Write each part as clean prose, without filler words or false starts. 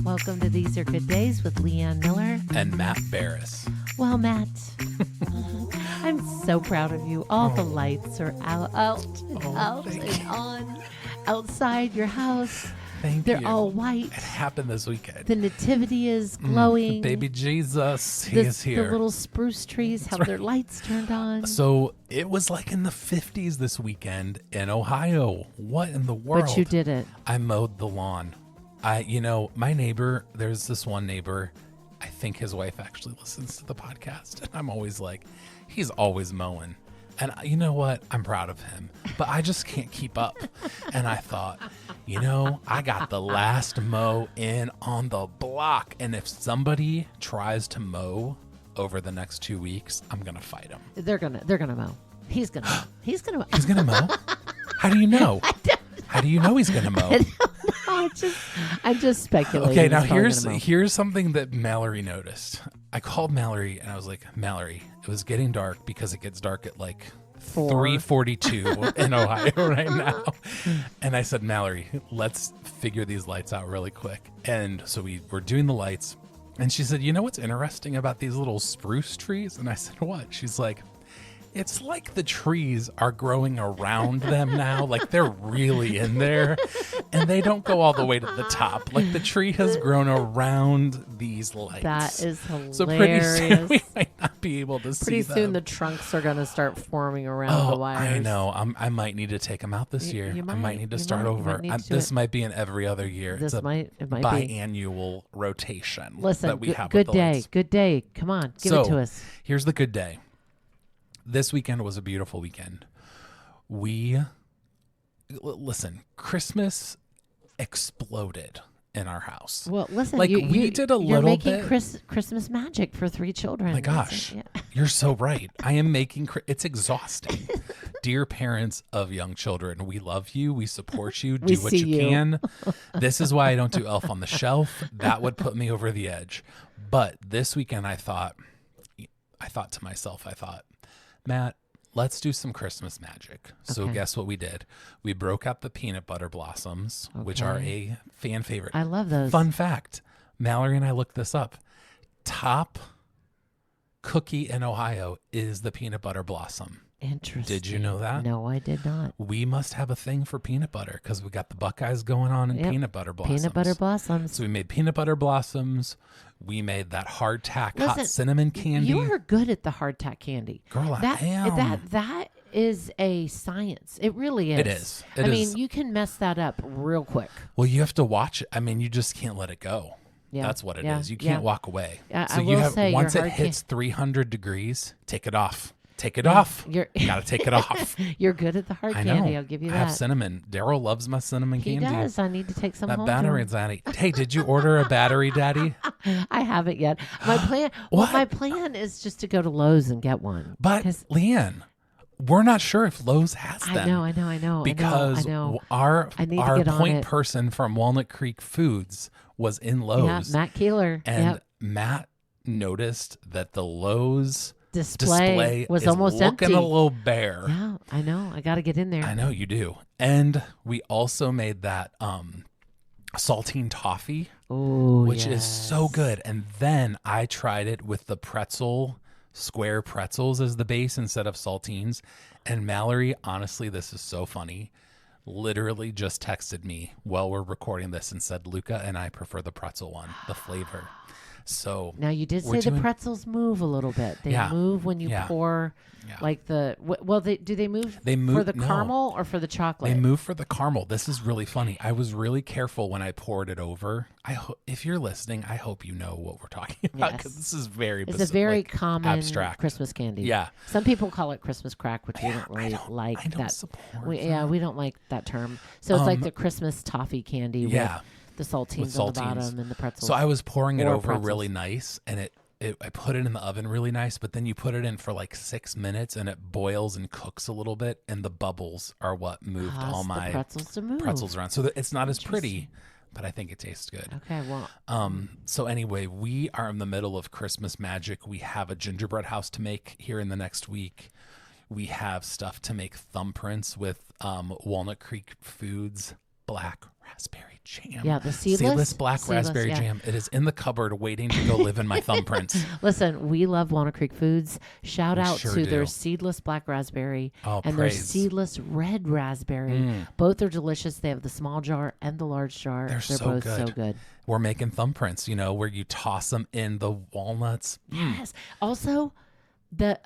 Welcome to These Are Good Days with Leanne Miller. And Matt Barris. Well, Matt, I'm so proud of you. All the lights are out and on outside your house. Thank you. They're all white. It happened this weekend. The nativity is glowing. Baby Jesus, he is here. The little spruce trees have their lights turned on. So it was like in the 50s this weekend in Ohio. What in the world? But you did it. I mowed the lawn. My neighbor, there's this one neighbor, I think his wife actually listens to the podcast. And I'm always like, he's always mowing. And you know what? I'm proud of him, but I just can't keep up. And I thought, I got the last mow in on the block. And if somebody tries to mow over the next 2 weeks, I'm going to fight him. They're gonna mow. He's gonna mow. He's going to mow? How do you know? How do you know he's going to mow? I'm just speculating. Okay, now here's something that Mallory noticed. I called Mallory and I was like, Mallory, it was getting dark because it gets dark at like 3:42 in Ohio right now. And I said, Mallory, let's figure these lights out really quick. And so we were doing the lights. And she said, you know what's interesting about these little spruce trees? And I said, what? She's like, it's like the trees are growing around them now. Like they're really in there and they don't go all the way to the top. Like the tree has grown around these lights. That is hilarious. So pretty soon we might not be able to see them. Pretty soon the trunks are going to start forming around the wires. I know. I might need to take them out this year. I might need to start over. This might be an every other year. It's a biannual rotation. Listen, that we have good with the day. lights. Good day. Come on, give it to us. Here's the good day. This weekend was a beautiful weekend. Listen, Christmas exploded in our house. Well, listen, like we did a little you're making bit. Christmas magic for 3 children. My gosh, you're so right. I am making, it's exhausting. Dear parents of young children, we love you. We support you. Do what you can. This is why I don't do Elf on the Shelf. That would put me over the edge. But this weekend I thought to myself, Matt, let's do some Christmas magic. So guess what we did? We broke out the peanut butter blossoms, which are a fan favorite. I love those. Fun fact, Mallory and I looked this up. Top cookie in Ohio is the peanut butter blossom. Interesting. Did you know that? No, I did not. We must have a thing for peanut butter because we got the Buckeyes going on and peanut butter blossoms. Peanut butter blossoms. So we made peanut butter blossoms. We made that hardtack hot cinnamon candy. You are good at the hardtack candy. Girl, I am. That is a science. It really is. It is. I mean, you can mess that up real quick. Well, you have to watch it. I mean, you just can't let it go. Yeah. That's what it is. You can't walk away. So you have once it hits 300 degrees, take it off. Take it off. You got to take it off. You're good at the hard candy. I'll give you that. I have cinnamon. Daryl loves my cinnamon candy. He does. I need to take some home. That battery, Daddy. Hey, did you order a battery, Daddy? I haven't yet. My plan. My plan is just to go to Lowe's and get one. But Leanne, we're not sure if Lowe's has them. I know. Because I know. our point person from Walnut Creek Foods was in Lowe's. Yeah, Matt Keeler. And Matt noticed that the Lowe's display was almost looking empty. A little bare. Yeah, I know. I got to get in there. I know you do. And we also made that saltine toffee, which is so good. And then I tried it with the square pretzels as the base instead of saltines. And Mallory, honestly, this is so funny, literally just texted me while we're recording this and said, Luca and I prefer the pretzel one, the flavor. So now you did say the pretzels move a little bit. They move when you pour like do they move for the caramel or for the chocolate? They move for the caramel. This is really funny. I was really careful when I poured it over. If you're listening, I hope you know what we're talking about because this is it's a very common abstract Christmas candy. Yeah. Some people call it Christmas crack, which we don't really like. I don't support we don't like that term. So it's like the Christmas toffee candy with the saltines on the bottom and the pretzels. So I was pouring it over really nice, and I put it in the oven really nice, but then you put it in for like 6 minutes, and it boils and cooks a little bit, and the bubbles are what moved all my pretzels around. So it's not as pretty, but I think it tastes good. Okay, well. So anyway, we are in the middle of Christmas magic. We have a gingerbread house to make here in the next week. We have stuff to make thumbprints with Walnut Creek Foods black raspberry jam. Yeah, the seedless black raspberry jam. It is in the cupboard waiting to go live in my thumbprints. Listen, we love Walnut Creek Foods. Shout out sure to do. their seedless black raspberry Oh, and their praise. seedless red raspberry. Both are delicious. They have the small jar and the large jar. They're so both good. so good. We're making thumbprints, where you toss them in the walnuts. Yes. Also, the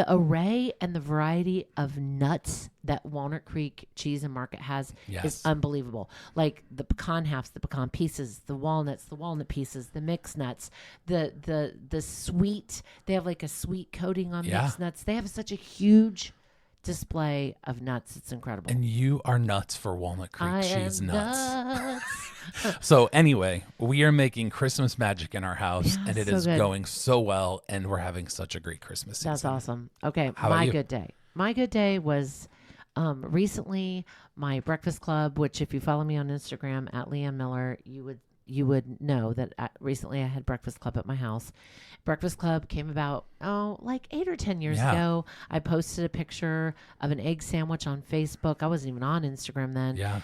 array and the variety of nuts that Walnut Creek Cheese and Market has Yes. is unbelievable. Like the pecan halves, the pecan pieces, the walnuts, the walnut pieces, the mixed nuts, the sweet. They have like a sweet coating on mixed nuts. They have such a huge display of nuts. It's incredible. And you are nuts for Walnut Creek I cheese am nuts. So anyway, we are making Christmas magic in our house, Yeah, and it so is good. going so well, and we're having such a great Christmas season. That's awesome. Okay, How about my you? good day. My good day was recently my breakfast club, which if you follow me on Instagram at Leanne Miller, you would know that recently I had breakfast club at my house. Breakfast club came about like 8 or 10 years ago. I posted a picture of an egg sandwich on Facebook. I wasn't even on Instagram then. Yeah.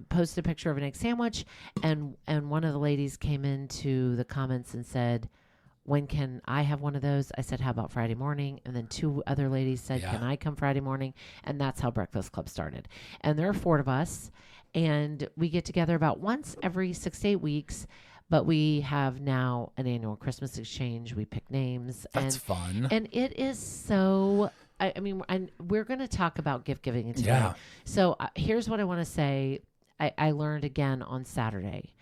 Posted a picture of an egg sandwich, and one of the ladies came into the comments and said, when can I have one of those? I said, how about Friday morning? And then 2 other ladies said, can I come Friday morning? And that's how Breakfast Club started. And there are 4 of us, and we get together about once every 6 to 8 weeks. But we have now an annual Christmas exchange. We pick names. That's fun. And it is so... I mean, we're going to talk about gift giving today. Yeah. So here's what I want to say. I learned again on Saturday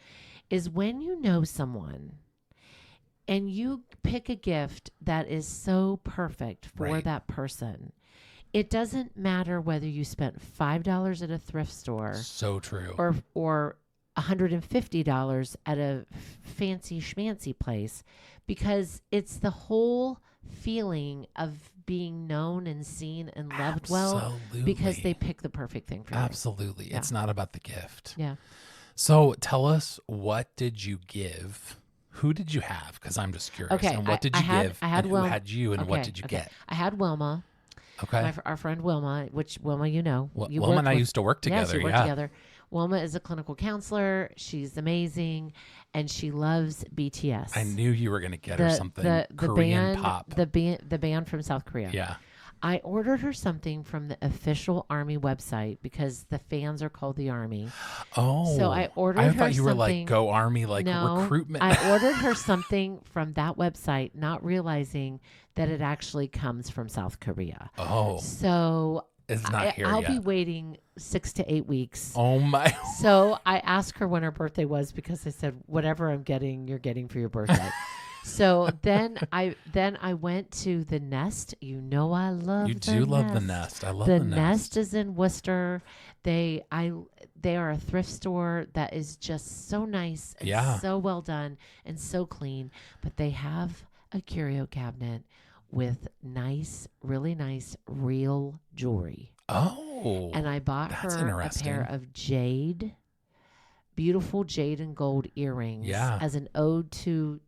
is when you know someone and you pick a gift that is so perfect for that person, it doesn't matter whether you spent $5 at a thrift store So true. or $150 at a fancy schmancy place, because it's the whole feeling of being known and seen and loved well because they pick the perfect thing for you. Absolutely. It's not about the gift. Yeah. So tell us, what did you give? Who did you have? Because I'm just curious. Okay. And what did you give? I had and who had you, and what did you get? I had Wilma. Okay. Our friend Wilma, which Wilma, you know. Wilma and I used to work together. Yes, we worked together. Wilma is a clinical counselor. She's amazing, and she loves BTS. I knew you were going to get her something Korean pop. The band from South Korea. Yeah. I ordered her something from the official Army website because the fans are called the Army. Oh. So I ordered her I thought you were like something- Go Army, like recruitment. I ordered her something from that website, not realizing that it actually comes from South Korea. Oh. So It's not here I'll yet. be waiting 6 to 8 weeks. Oh my. So I asked her when her birthday was because I said, whatever I'm getting, you're getting for your birthday. So then I went to the Nest. You know I love You the do love the Nest. Nest. I love The the Nest. Nest is in Worcester. They are a thrift store that is just so nice and so well done and so clean. But they have a curio cabinet with really nice real jewelry. Oh. And I bought that's her a interesting. pair of beautiful jade and gold earrings as an ode to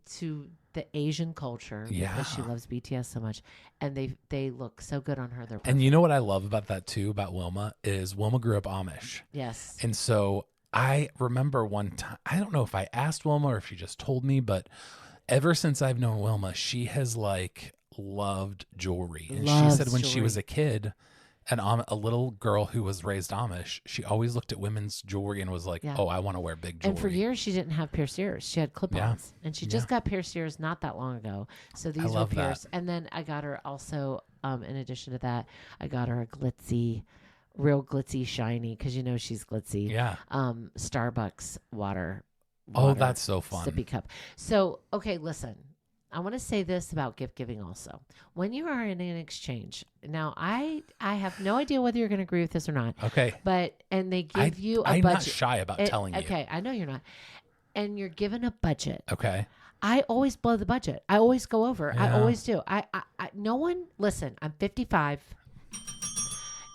the Asian culture because she loves BTS so much, and they look so good on her. They're perfect. And you know what I love about that too, about Wilma, is Wilma grew up Amish. Yes. And so I remember one time, I don't know if I asked Wilma or if she just told me, but ever since I've known Wilma, she has like loved jewelry. And she said when she was a kid, and a little girl who was raised Amish, she always looked at women's jewelry and was like, oh, I want to wear big jewelry. And for years, she didn't have pierced ears. She had clip-ons. And she just got pierced ears not that long ago. So these were pierced. And then I got her also, in addition to that, I got her a real glitzy, shiny, because you know she's glitzy. Yeah. Starbucks water. Oh, that's so fun. Sippy cup. So, okay, listen. I want to say this about gift giving also. When you are in an exchange, now I have no idea whether you're going to agree with this or not. Okay. And they give you a I'm budget. not shy about telling you. Okay, I know you're not. And you're given a budget. Okay. I always blow the budget. I always go over. I Yeah. always do. No one, listen, I'm 55.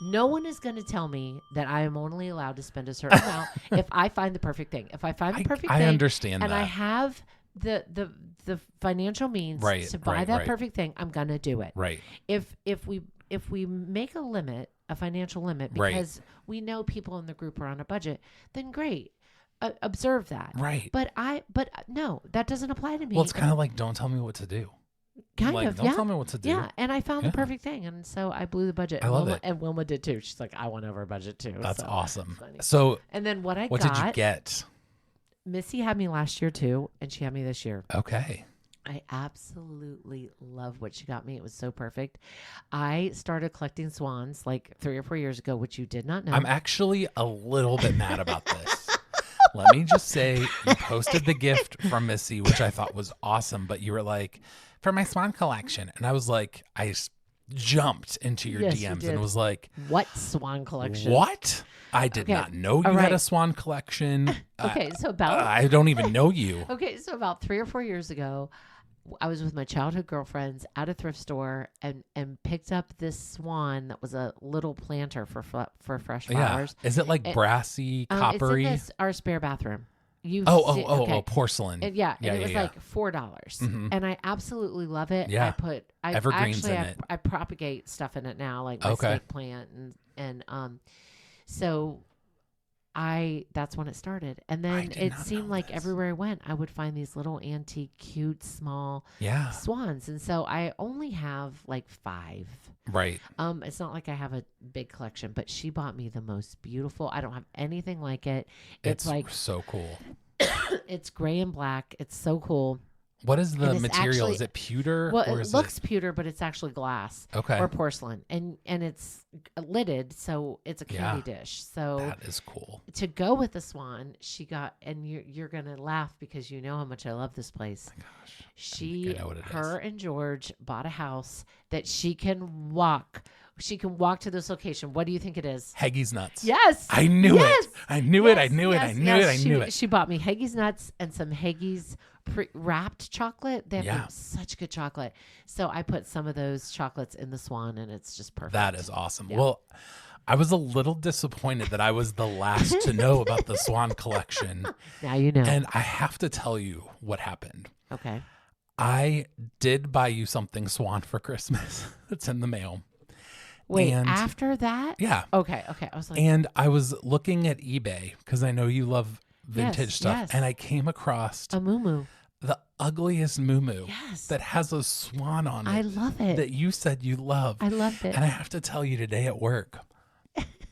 No one is going to tell me that I am only allowed to spend a certain amount if I find the perfect thing. If I find the perfect thing. I understand and that. I have the financial means to buy that perfect thing, I'm gonna do it. Right. If we make a financial limit, because we know people in the group are on a budget, then great. observe that. Right. But no, that doesn't apply to me. Well, it's kind of like, don't tell me what to do. kind Like, of, don't yeah. tell me what to do. Yeah, and I found Yeah. the perfect thing, and so I blew the budget. I And love Wilma, it. And Wilma did too. She's like, I went over budget too. That's so awesome. funny. So And then what what got, did you get? Missy had me last year too, and she had me this year. Okay. I absolutely love what she got me. It was so perfect. I started collecting swans like 3 or 4 years ago, which you did not know. I'm actually a little bit mad about this. Let me just say, you posted the gift from Missy, which I thought was awesome, but you were like, for my swan collection. And I was like, jumped into your Yes, you DMs did. and was like, What swan collection? what? I did Okay. not know you All had right. a swan collection. Okay, so about I don't even know you. Okay, so about 3 or 4 years ago, I was with my childhood girlfriends at a thrift store and picked up this swan that was a little planter for fresh Yeah. flowers. Is it like It- brassy, coppery? It's in our spare bathroom. You Oh, porcelain. And yeah, Yeah, and it was yeah. like $4, Mhm. and I absolutely love it. Yeah. I Evergreens actually, in I, it. I propagate stuff in it now, like my Okay. snake plant, and so that's when it started, and I then did it not seemed know like this. everywhere I went, I would find these little antique, cute, small Yeah. swans, and so I only have like 5. Right. It's not like I have a big collection, but she bought me the most beautiful. I don't have anything like it. It's like so cool. it's gray and black. It's so cool. What is the And it's material? actually- Is it pewter Well, or it is looks pewter, but it's actually glass okay? or porcelain, and it's lidded, so it's a candy dish. So That is cool. to go with the swan, she got, and you're gonna laugh because you know how much I love this place. Gosh. She, know what it her, and George bought a house that she can walk. She can walk to this location. What do you think it is? Haggie's nuts. Yes, I knew yes, it. I knew it. I yes, knew it. I yes, knew yes. it. I knew it. She bought me Haggie's nuts and some Haggie's wrapped chocolate. They have Yeah. such good chocolate. So I put some of those chocolates in the swan, and it's just perfect. That is awesome. Yeah. Well, I was a little disappointed that I was the last to know about the Swan collection. Now you know. And I have to tell you what happened. Okay. I did buy you something Swan for Christmas. It's in the mail. Wait, And- after that? Yeah. Okay. I was like, And I was looking at eBay because I know you love vintage Yes, stuff. yes. And I came across a moo. the ugliest moo Yes. that has a swan on it I love it. that you said you love. I loved it. And I have to tell you, today at work,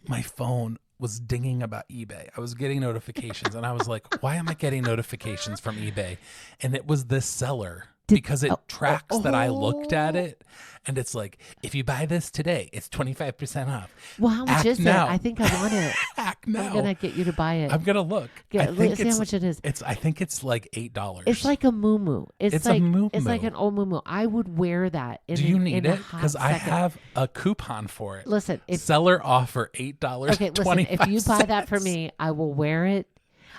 my phone was dinging about eBay. I was getting notifications and I was like, why am I getting notifications from eBay? And it was this seller because it tracks that I looked at it. And it's like, if you buy this today, it's 25% off. Well, how much Act is now. it? I think I want it. Act I'm now. gonna get you to buy it. I'm gonna look. Yeah, I think see how much it is. I think it's like $8. It's like a moo. It's a like moo-moo. It's like an old moo. I would wear that. Do you need in a it? hot Because I second. have a coupon for it. Listen, if Seller offer $8. okay, listen, if you buy that for me, I will wear it.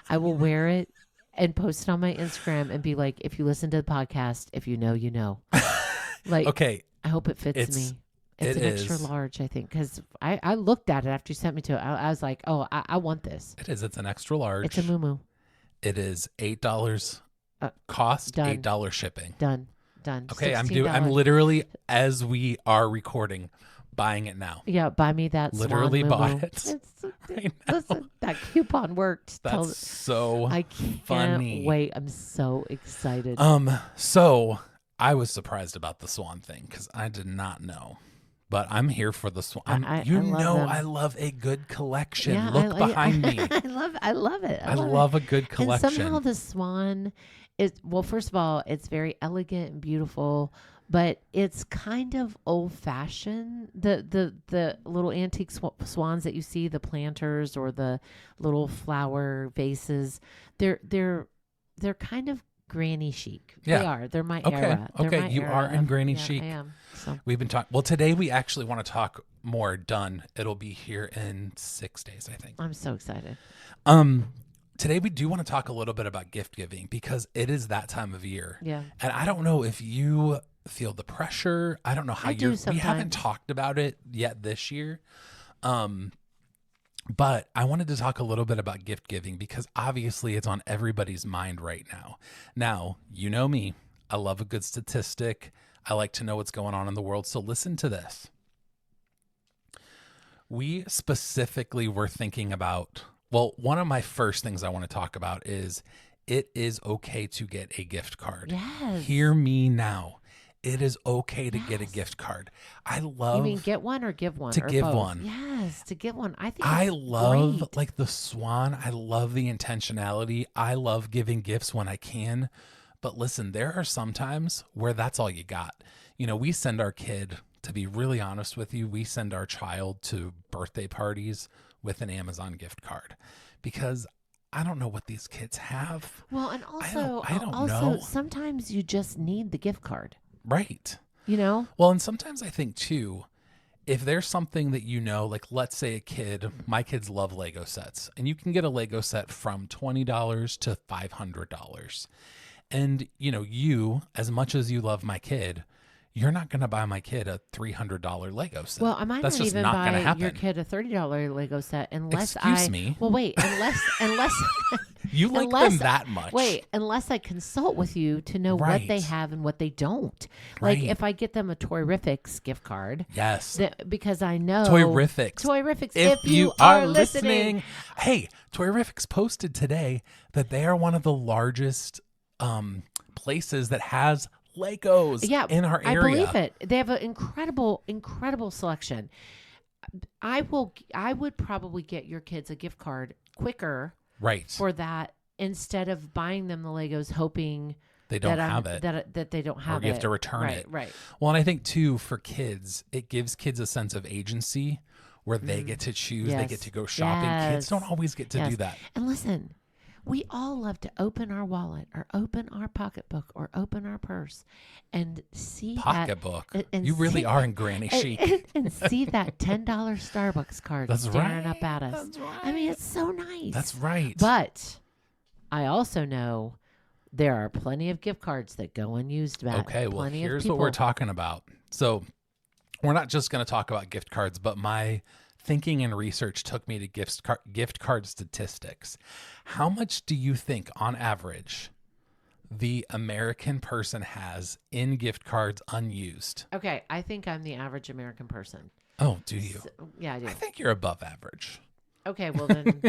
I will wear it and post it on my Instagram and be like, if you listen to the podcast, if you know, you know. Like, Okay, I hope it fits It's- me. It's it an extra is. large, I think, because I looked at it after you sent me to it. I was like, oh, I want this. it is. It's an extra large. It's a moo. It is $8 cost, done. $8 shipping. Done. Okay, I'm $16. literally, as we are recording, buying it now. Yeah, buy me that. Literally swan bought moo-moo. it right now. Listen, that coupon worked. That's so I can't funny. wait. I'm so excited. So I was surprised about the swan thing because I did not know. But I'm here for the swan. I You love know them. I love a good collection. Yeah, Look behind me. I love it. I love a good And collection. somehow the swan is, well, first of all, it's very elegant and beautiful, but it's kind of old fashioned. The little antique swans that you see, the planters or the little flower vases, they're kind of granny chic. Yeah. They are. They're my Okay, era. They're okay, my you era are in of- granny yeah, chic. I am. So We've been talking. Well, today we actually want to talk more. Done. It'll be here in 6 days, I think. I'm so excited. Today we do want to talk a little bit about gift giving because it is that time of year. Yeah. And I don't know if you feel the pressure. I don't know how I do we haven't sometimes. talked about it yet this year. But I wanted to talk a little bit about gift giving because obviously it's on everybody's mind right now. Now, you know me. I love a good statistic. I like to know what's going on in the world. So listen to this. We specifically were thinking about Well, one of my first things I want to talk about is it is okay to get a gift card. Yes. Hear me now. It is okay to get a Yes. gift card. I You love mean get one or give one? to or give both? one. Yes, to give one. I think I it's love great. like the swan. I love the intentionality. I love giving gifts when I can. But listen, there are some times where that's all you got. You know, we send our kid, to be really honest with you, we send our child to birthday parties with an Amazon gift card because I don't know what these kids have. Well, and also, I don't know. sometimes you just need the gift card. Right. You know? Well, and sometimes I think too, if there's something that you know, like let's say a kid, my kids love Lego sets, and you can get a Lego set from $20 to $500. And, you know, you, as much as you love my kid, you're not going to buy my kid a $300 Lego set. Well, I might That's not just even not gonna buy happen. your kid a $30 Lego set unless Excuse me? Well, wait, unless You like unless- them that much. Wait, unless I consult with you to know what they Right. have and what they don't. Like Right. if I get them a Toyrifics gift card, Yes. because I know Toyrifics. Toyrifics. If you are listening. Hey, Toyrifics posted today that they are one of the largest places that has Legos Yeah, in our I area. believe it. They have an incredible selection. I would probably get your kids a gift card quicker Right. for that instead of buying them the Legos hoping They don't that have it. that they don't have or you it. have to return right, it. Right. Well, and I think too, for kids, it gives kids a sense of agency where they get to choose, they Yes. get to go shopping. Kids Yes. don't always get to Yes. do that. And listen, we all love to open our wallet or open our pocketbook or open our purse and see Pocketbook. and You really see- are in granny chic. and see that $10 Starbucks card That's staring right. up at us. That's right. I mean, it's so nice. That's right. But I also know there are plenty of gift cards that go unused, Matt. Okay, well, Plenty of here's people. what we're talking about. So, we're not just going to talk about gift cards, but my thinking and research took me to gift card statistics. How much do you think, on average, the American person has in gift cards unused? Okay, I think I'm the average American person. Oh, do you? So, yeah, I do. I think you're above average. Okay, well then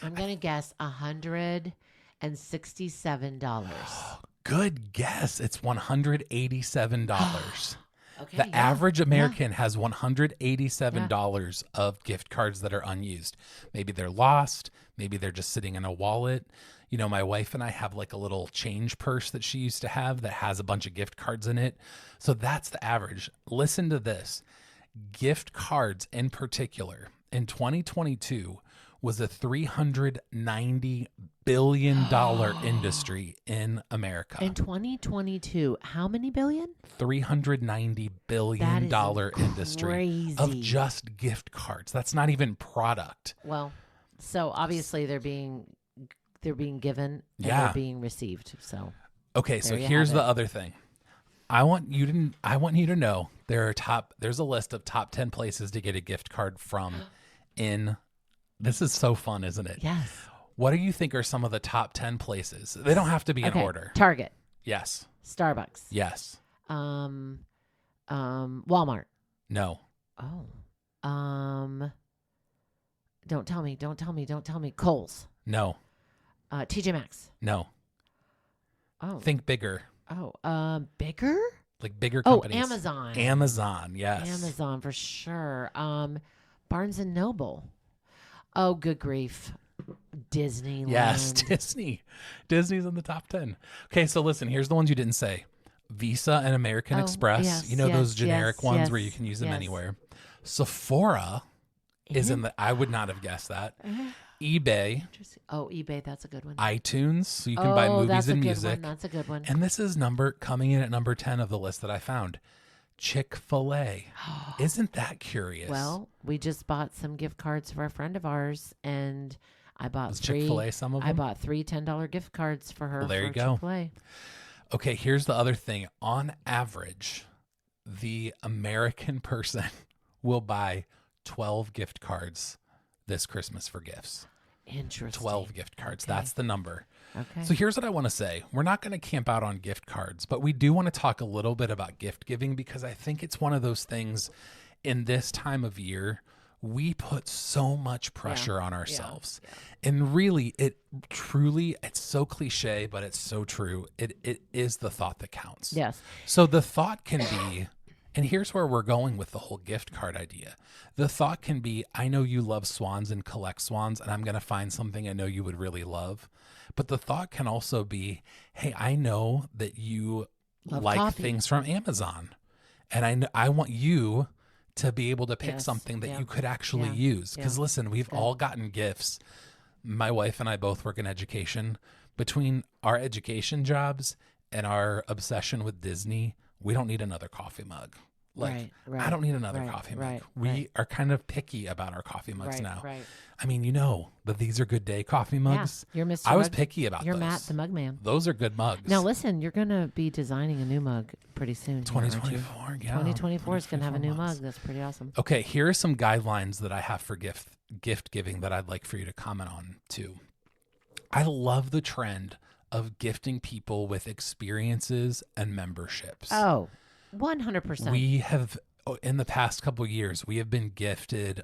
I'm gonna guess $167. Good guess. It's $187. Okay, The yeah, average yeah. American has $187 of gift cards that are unused. Maybe they're lost. Maybe they're just sitting in a wallet. You know, my wife and I have like a little change purse that she used to have that has a bunch of gift cards in it. So that's the average. Listen to this. Gift cards in particular in 2022 was a $390 billion industry in America. In 2022, how many billion? $390 billion industry of crazy. just gift cards. That's not even product. Well, so obviously they're being given and Yeah. they're being received. So Okay, so There you here's have the it. other thing. I want you to know there's a list of top 10 places to get a gift card from in this is so fun, isn't it? yes. What do you think are some of the top 10 places? They don't have to be in Okay, order. Target, Yes. Starbucks, Yes. Walmart. No. Oh, don't tell me. Kohl's, No. TJ Maxx. No. Oh, Think bigger. bigger. Like bigger Oh, companies. Amazon. Amazon, yes. Amazon for sure. Barnes and Noble. Oh, good grief. Disneyland. Yes, Disney. Disney's in the top 10. Okay, so listen, here's the ones you didn't say. Visa and American Oh, Express. yes, You know yes, those generic yes, ones where yes, you can use them yes. anywhere. Sephora is in the I would not have guessed that. eBay, Interesting. Oh, eBay. That's a good one. iTunes, so you can buy Oh, movies that's a and good music. one. That's a good one. And this is coming in at number 10 of the list that I found. Chick-fil-A. Isn't that curious? Well, we just bought some gift cards for a friend of ours, and I bought was three. Chick-fil-A some of them? I bought three $10 gift cards for her. Well, there for you go. Chick-fil-A. Okay, here's the other thing. On average, the American person will buy 12 gift cards this Christmas for gifts. Interesting. 12 gift cards. Okay. That's the number. Okay. So here's what I want to say. We're not going to camp out on gift cards, but we do want to talk a little bit about gift giving because I think it's one of those things in this time of year we put so much pressure on Yeah. ourselves. Yeah. And really, it's so cliche, but it's so true. It is the thought that counts. Yes. So the thought can be, and here's where we're going with the whole gift card idea. The thought can be, I know you love swans and collect swans, and I'm going to find something I know you would really love. But the thought can also be, hey, I know that you Love like coffee. things from Amazon, and I want you to be able to pick Yes. something that Yeah. you could actually Yeah. use. Because Yeah. listen, we've Good. all gotten gifts. My wife and I both work in education. Between our education jobs and our obsession with Disney, we don't need another coffee mug. Like, Right. I don't need another Right. coffee mug. Right. We Right. are kind of picky about our coffee mugs Right. now. Right. I mean, you know that these are good day coffee mugs. Yeah. You're Mr. I was Mug- picky about You're those. Matt the Mug Man. Those are good mugs. Now listen, you're gonna be designing a new mug pretty soon. here, aren't you? 2024, yeah. 2024 is gonna have a new 2024 mug. That's pretty awesome. Okay, here are some guidelines that I have for gift giving that I'd like for you to comment on too. I love the trend of gifting people with experiences and memberships. Oh, 100%. We have in the past couple years, we have been gifted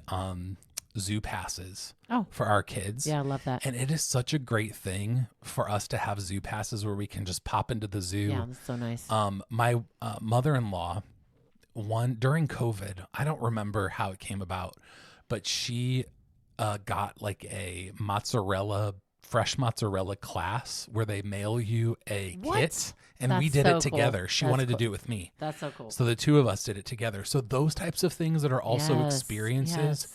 zoo passes Oh. for our kids. Yeah, I love that. And it is such a great thing for us to have zoo passes where we can just pop into the zoo. Yeah, that's so nice. My mother-in-law, during COVID, I don't remember how it came about, but she got like a fresh mozzarella class where they mail you a What? kit, and we That's did so it together. cool. She That's wanted to cool. do it with me. That's so cool. So the two of us did it together. So those types of things that are also Yes, experiences yes.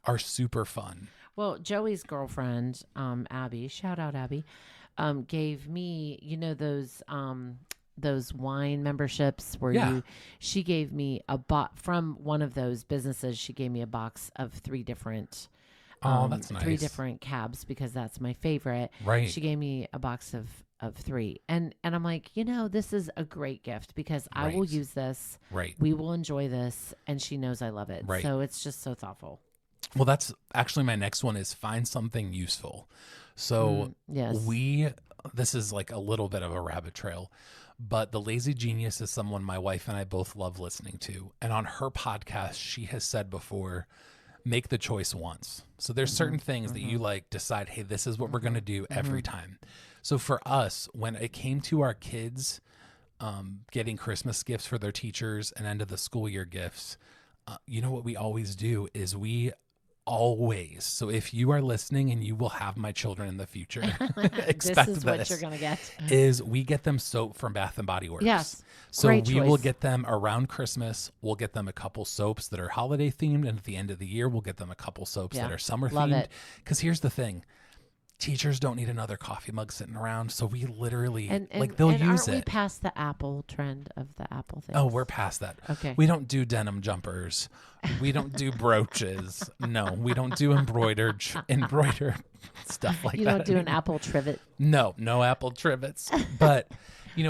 are super fun. Well, Joey's girlfriend, Abby, shout out Abby, gave me, those wine memberships where Yeah. she gave me a box from one of those businesses. She gave me a box of three different, Oh, that's nice. three different cabs because that's my favorite. Right. She gave me a box of three, and I'm like, this is a great gift because I will Right. use this. Right. We will enjoy this, and she knows I love it. Right. So it's just so thoughtful. Well, that's actually my next one is find something useful. So Yes. this is like a little bit of a rabbit trail, but The Lazy Genius is someone my wife and I both love listening to. And on her podcast, she has said before, make the choice once. So there's certain things that you like decide, hey, this is what we're going to do every time. So for us, when it came to our kids getting Christmas gifts for their teachers and end of the school year gifts, you know what we always do is always. So if you are listening and you will have my children in the future, expect this is what you're gonna get. is we get them soap from Bath and Body Works. Yes. So Great we will choice. get them around Christmas. We'll get them a couple soaps that are holiday themed. And at the end of the year, we'll get them a couple soaps Yeah. that are summer Love themed. it. Because here's the thing. Teachers don't need another coffee mug sitting around. So we literally, And they'll and use aren't we it. past the Apple trend of the Apple thing? Oh, we're past that. Okay. We don't do denim jumpers. We don't do brooches. No, we don't do embroidered stuff like you that. don't do an anymore. Apple trivet. No Apple trivets. But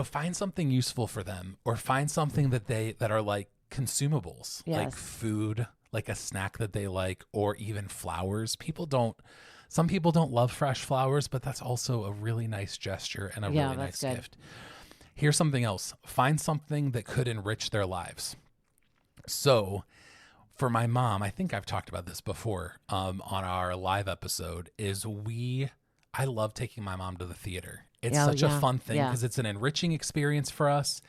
find something useful for them, or find something that are like consumables, like Yes. food, like a snack that they like, or even flowers. Some people don't love fresh flowers, but that's also a really nice gesture and a Yeah, really nice that's good. gift. Here's something else. Find something that could enrich their lives. So for my mom, I think I've talked about this before on our live episode, I love taking my mom to the theater. It's Oh, such a yeah, fun thing yeah. because it's an enriching experience for us.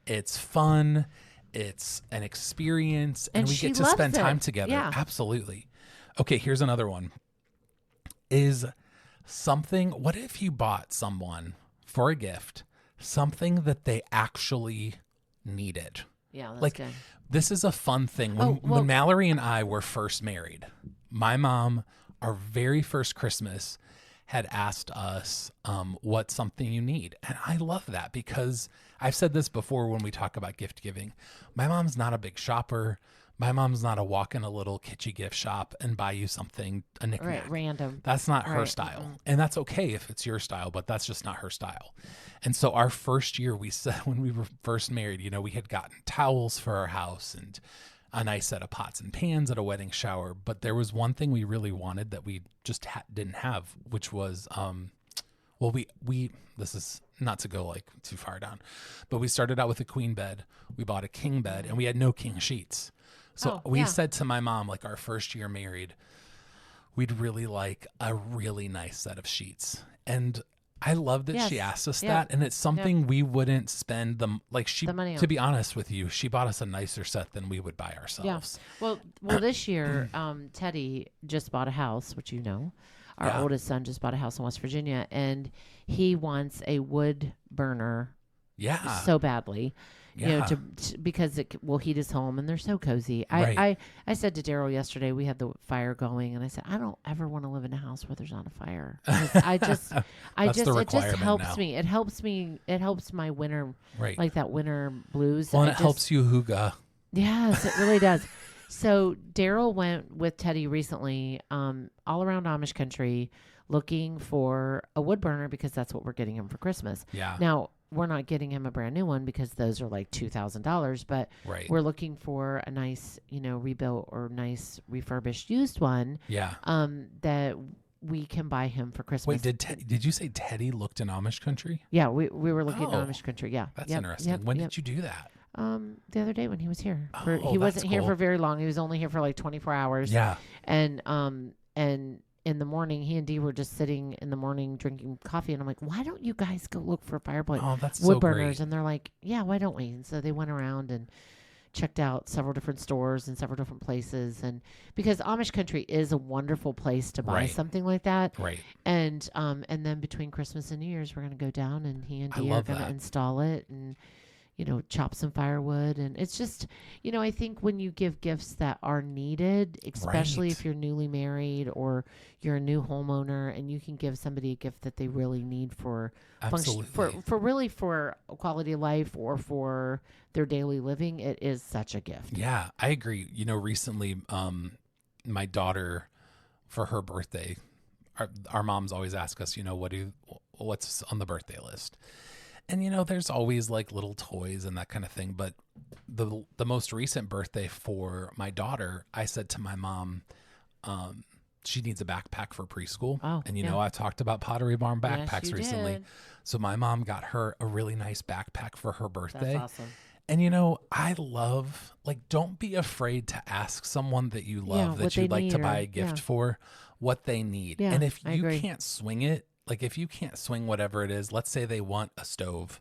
It's fun. It's an experience. And we she get to loves spend time it. together. Yeah. Absolutely. Okay, here's another one. What if you bought someone for a gift something that they actually needed? Yeah, that's Like, good. this is a fun thing. Oh, well- When Mallory and I were first married, my mom, our very first Christmas, had asked us, what's something you need? And I love that because I've said this before when we talk about gift giving. My mom's not a big shopper. My mom's not a walk in a little kitschy gift shop and buy you something, a knickknack. Right, random. That's not her Right, style. And that's okay if it's your style, but that's just not her style. And so our first year, we said when we were first married, we had gotten towels for our house and a nice set of pots and pans at a wedding shower. But there was one thing we really wanted that we just didn't have, which was, this is not to go like too far down, but we started out with a queen bed. We bought a king bed and we had no king sheets. So Oh, we yeah. said to my mom, like our first year married, we'd really like a really nice set of sheets. And I love that she Yes. asked us Yep. that. And it's something we wouldn't spend the money to on. be honest with you, she bought us a nicer set than we would buy Yeah. ourselves. Well, this year, Teddy just bought a house, which you know. Our Yeah. oldest son just bought a house in West Virginia, and he wants a wood burner Yeah. so badly. You know, Yeah. because it will heat his home, and they're so cozy. I said to Daryl yesterday, we had the fire going, and I said, I don't ever want to live in a house where there's not a fire. 'Cause That's the it just requirement helps now. me. It helps me. It helps my winter, Right. like that winter blues. Well, and I it helps you hooga. Yes, it really does. So Daryl went with Teddy recently, all around Amish country, looking for a wood burner because that's what we're getting him for Christmas. Yeah. Now we're not getting him a brand new one because those are like $2,000, but Right. we're looking for a nice, rebuilt or nice refurbished used one, Yeah. that we can buy him for Christmas. Wait, did you say Teddy looked in Amish country? Yeah, we were looking Oh, at Amish country. Yeah, That's Yep, interesting. yep, When yep. did you do that? The other day when he was here. Oh, He that's wasn't here cool. for very long. He was only here for like 24 hours. Yeah. And in the morning, he and Dee were just sitting in the morning drinking coffee, and I'm like, why don't you guys go look for fireplace Oh, that's wood so burners? great. And they're like, yeah, why don't we? And so they went around and checked out several different stores and several different places, and because Amish country is a wonderful place to buy Right. something like that. Right. And then between Christmas and New Year's, we're gonna go down, and he and I Dee are love gonna that. install it and chop some firewood. And it's just, I think when you give gifts that are needed, especially Right. if you're newly married or you're a new homeowner, and you can give somebody a gift that they really need for function, Absolutely. for really for a quality of life or for their daily living, it is such a gift. Yeah, I agree. Recently, my daughter, for her birthday, our moms always ask us, what's on the birthday list? And, there's always like little toys and that kind of thing. But the most recent birthday for my daughter, I said to my mom, she needs a backpack for preschool. Oh, And, yeah. I've talked about Pottery Barn Yes, backpacks you recently. did. So my mom got her a really nice backpack for her birthday. That's awesome. And I love, don't be afraid to ask someone that you love what that they you'd like to need buy or- a gift yeah. for what they need. Yeah, And if I you agree. can't swing it, if you can't swing whatever it is, let's say they want a stove.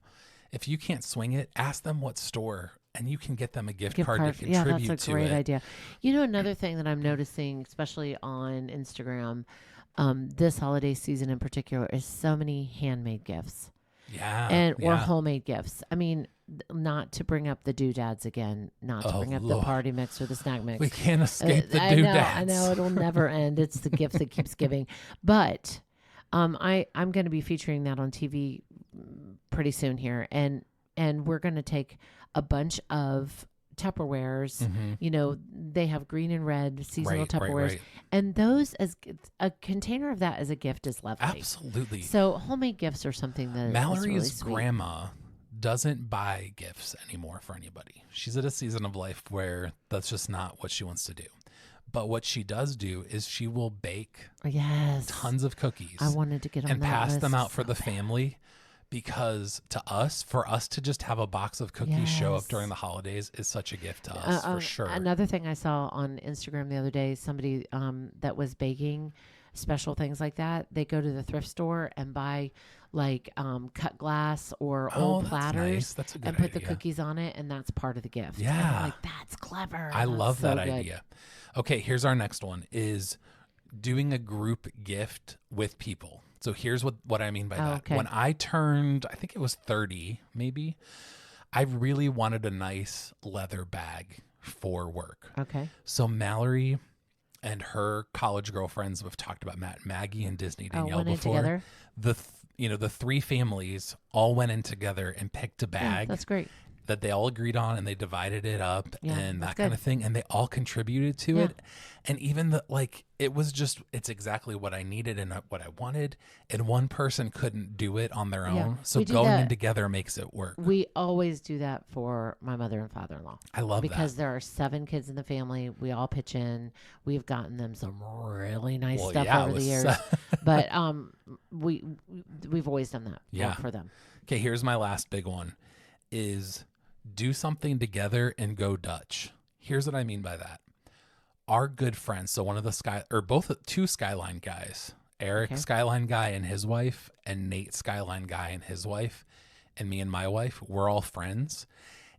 If you can't swing it, ask them what store and you can get them a gift card to Yeah, contribute that's a to great it. idea. Another thing that I'm noticing, especially on Instagram, this holiday season in particular, is so many handmade gifts Yeah. or yeah. homemade gifts. I mean, not to bring up the doodads again, not to Oh, bring up Lord. the party mix or the snack mix. We can't escape the I doodads. know it'll never end. It's the gift that keeps giving. But I'm going to be featuring that on TV pretty soon here, and we're going to take a bunch of Tupperwares. Mhm. They have green and red seasonal Right, Tupperwares, right. and those as a container of that as a gift is lovely. Absolutely. So homemade gifts are something that Mallory's is really sweet. grandma doesn't buy gifts anymore for anybody. She's at a season of life where that's just not what she wants to do. But what she does do is she will bake Yes, tons of cookies I wanted to get on and that pass them list out for so the bad. family, because for us to just have a box of cookies show up Yes. during the holidays is such a gift to us, for sure. Another thing I saw on Instagram the other day, somebody that was baking special things like that. They go to the thrift store and buy like cut glass or old that's platters nice. That's a good and put the idea. cookies on it, and that's part of the gift. And Yeah. I'm like, that's clever. I That's love so that good. idea. Okay, here's our next one is doing a group gift with people. So here's what I mean by that. okay. When I turned, I think it was 30, maybe, I really wanted a nice leather bag for work. Okay. So Mallory and her college girlfriends, we've talked about Maggie and Disney Danielle went in before. together? The three families all went in together and picked a Yeah, bag that's great. that they all agreed on, and they divided it up Yeah, and that's that kind good. of thing, and they all contributed to Yeah. it. And even it's exactly what I needed and what I wanted, and one person couldn't do it on their Yeah, own, so we do going in that. together makes it work. We always do that for my mother and father-in-law. I love Because there are 7 kids in the family. We all pitch in. We've gotten them some really nice Well, stuff yeah, over it the was years. But we've always done that Yeah. for them. Okay, here's my last big one is do something together and go Dutch. Here's what I mean by that. Our good friends, so one of the two Skyline guys, Eric Okay. Skyline guy and his wife, and Nate Skyline guy and his wife, and me and my wife, we're all friends.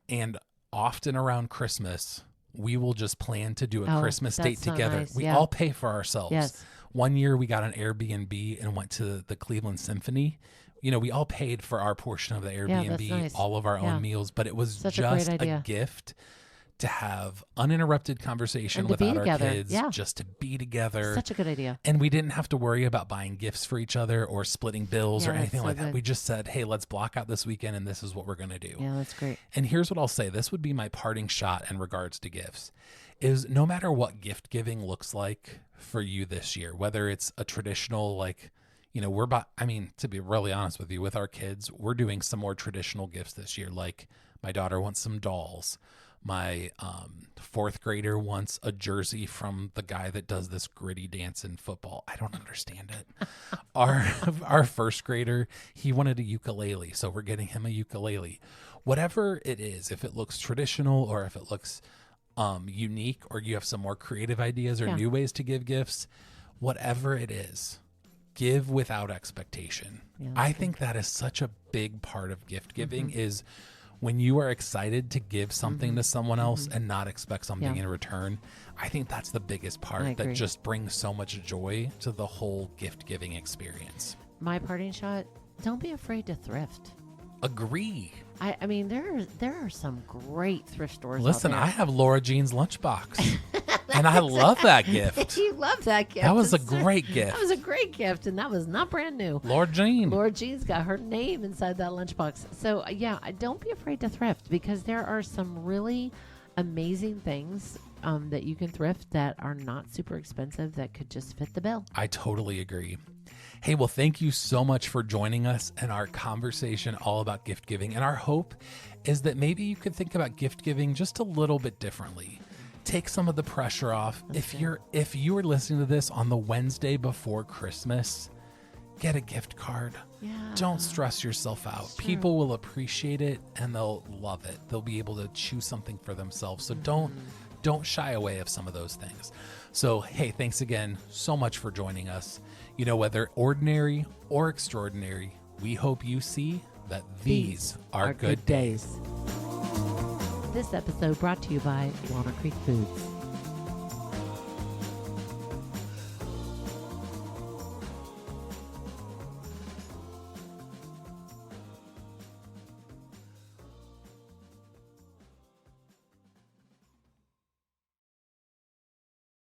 And often around Christmas, we will just plan to do a Oh, Christmas date that's so together. nice. We Yeah. all pay for ourselves. Yes. One year we got an Airbnb and went to the Cleveland Symphony. You know, we all paid for our portion of the Airbnb, that's nice. all of our Yeah. own meals, but it was Such a great just a idea. gift to have uninterrupted conversation And to be without our together. kids, Yeah. just to be together. Such a good idea. And we didn't have to worry about buying gifts for each other or splitting bills Yeah, or that's anything so like that. good. We just said, hey, let's block out this weekend and this is what we're going to do. Yeah, that's great. And here's what I'll say. This would be my parting shot in regards to gifts is no matter what gift giving looks like for you this year, whether it's a traditional, like, you know, to be really honest with you, with our kids, we're doing some more traditional gifts this year. Like my daughter wants some dolls. My fourth grader wants a jersey from the guy that does this gritty dance in football. I don't understand it. Our first grader, he wanted a ukulele, so we're getting him a ukulele. Whatever it is, if it looks traditional or if it looks unique, or you have some more creative ideas or Yeah. new ways to give gifts, whatever it is, give without expectation. Yeah, that's I good. think that is such a big part of gift giving is when you are excited to give something to someone else and not expect something Yeah. in return. I think that's the biggest I part that agree. just brings so much joy to the whole gift giving experience. My parting shot, don't be afraid to thrift. Agree. I mean, there are some great thrift stores Listen, out I have Laura Jean's lunchbox and I love that gift. You love that gift. That was a It's- great gift. That was a great gift, and that was not brand new. Laura Jean. Laura Jean's got her name inside that lunchbox. So, yeah, don't be afraid to thrift because there are some really amazing things that you can thrift that are not super expensive that could just fit the bill. I totally agree. Hey, well, thank you so much for joining us in our conversation all about gift giving. And our hope is that maybe you could think about gift giving just a little bit differently. Take some of the pressure off. If you are listening to this on the Wednesday before Christmas, get a gift card. Yeah. Don't stress yourself out. People will appreciate it and they'll love it. They'll be able to choose something for themselves. So don't shy away of some of those things. So, hey, thanks again so much for joining us. You know, whether ordinary or extraordinary, we hope you see that these are good days. This episode brought to you by Walnut Creek Foods.